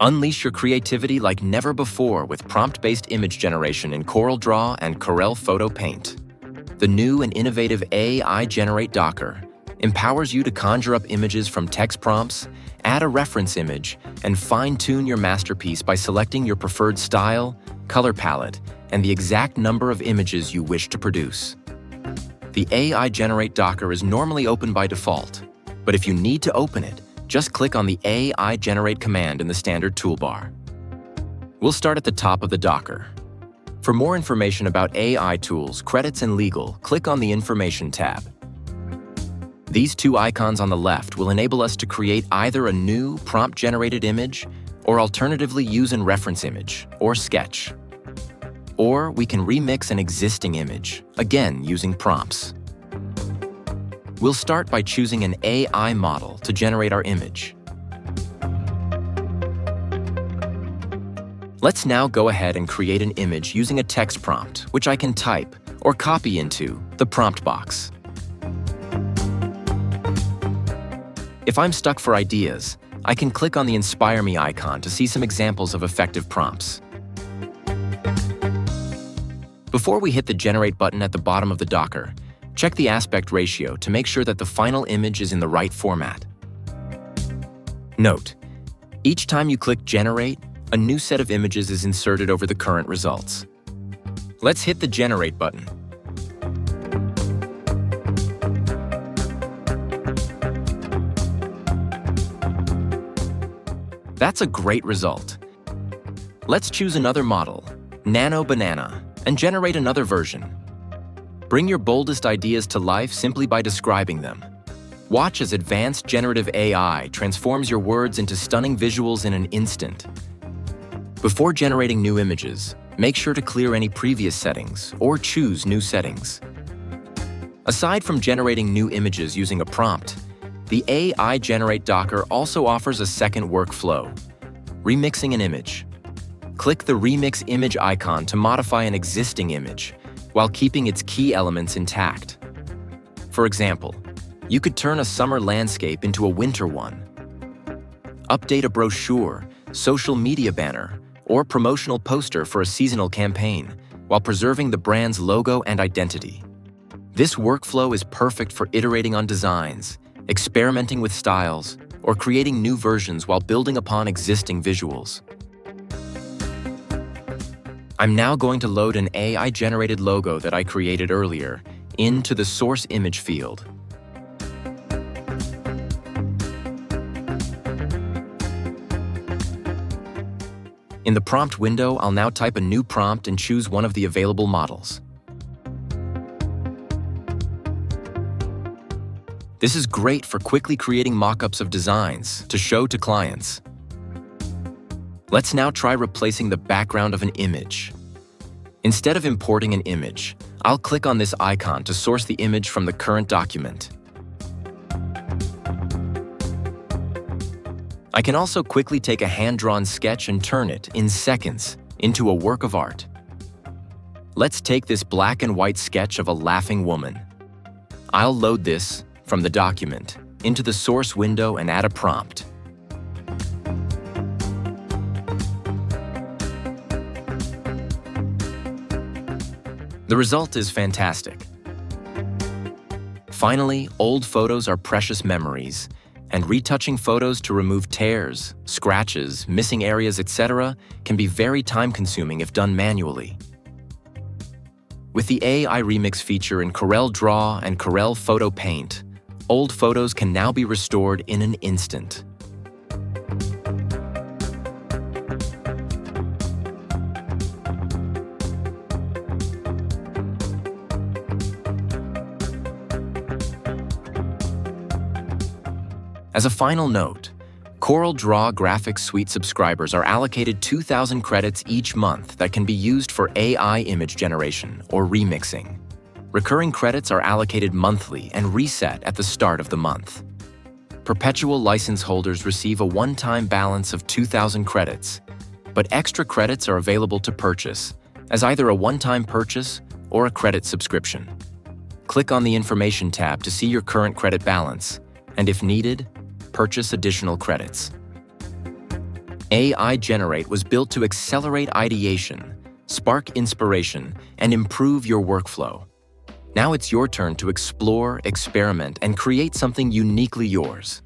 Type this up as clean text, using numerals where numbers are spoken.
Unleash your creativity like never before with prompt-based image generation in CorelDRAW and Corel Photo Paint. The new and innovative AI Generate Docker empowers you to conjure up images from text prompts, add a reference image, and fine-tune your masterpiece by selecting your preferred style, color palette, and the exact number of images you wish to produce. The AI Generate Docker is normally open by default, but if you need to open it, just click on the AI Generate command in the standard toolbar. We'll start at the top of the Docker. For more information about AI tools, credits, and legal, click on the Information tab. These two icons on the left will enable us to create either a new prompt-generated image or alternatively use a reference image or sketch. Or we can remix an existing image, again using prompts. We'll start by choosing an AI model to generate our image. Let's now go ahead and create an image using a text prompt, which I can type or copy into the prompt box. If I'm stuck for ideas, I can click on the Inspire Me icon to see some examples of effective prompts. Before we hit the Generate button at the bottom of the Docker, check the aspect ratio to make sure that the final image is in the right format. Note, each time you click Generate, a new set of images is inserted over the current results. Let's hit the Generate button. That's a great result. Let's choose another model, Nano Banana, and generate another version. Bring your boldest ideas to life simply by describing them. Watch as advanced generative AI transforms your words into stunning visuals in an instant. Before generating new images, make sure to clear any previous settings or choose new settings. Aside from generating new images using a prompt, the AI Generate Docker also offers a second workflow, remixing an image. Click the Remix Image icon to modify an existing image while keeping its key elements intact. For example, you could turn a summer landscape into a winter one, update a brochure, social media banner, or promotional poster for a seasonal campaign while preserving the brand's logo and identity. This workflow is perfect for iterating on designs, experimenting with styles, or creating new versions while building upon existing visuals. I'm now going to load an AI-generated logo that I created earlier into the source image field. In the prompt window, I'll now type a new prompt and choose one of the available models. This is great for quickly creating mock-ups of designs to show to clients. Let's now try replacing the background of an image. Instead of importing an image, I'll click on this icon to source the image from the current document. I can also quickly take a hand-drawn sketch and turn it, in seconds, into a work of art. Let's take this black and white sketch of a laughing woman. I'll load this from the document into the source window and add a prompt. The result is fantastic. Finally, old photos are precious memories, and retouching photos to remove tears, scratches, missing areas, etc. can be very time-consuming if done manually. With the AI Remix feature in CorelDRAW and Corel Photo Paint, old photos can now be restored in an instant. As a final note, CorelDRAW Graphics Suite subscribers are allocated 2,000 credits each month that can be used for AI image generation or remixing. Recurring credits are allocated monthly and reset at the start of the month. Perpetual license holders receive a one-time balance of 2,000 credits, but extra credits are available to purchase as either a one-time purchase or a credit subscription. Click on the Information tab to see your current credit balance, and if needed, purchase additional credits. AI Generate was built to accelerate ideation, spark inspiration, and improve your workflow. Now it's your turn to explore, experiment, and create something uniquely yours.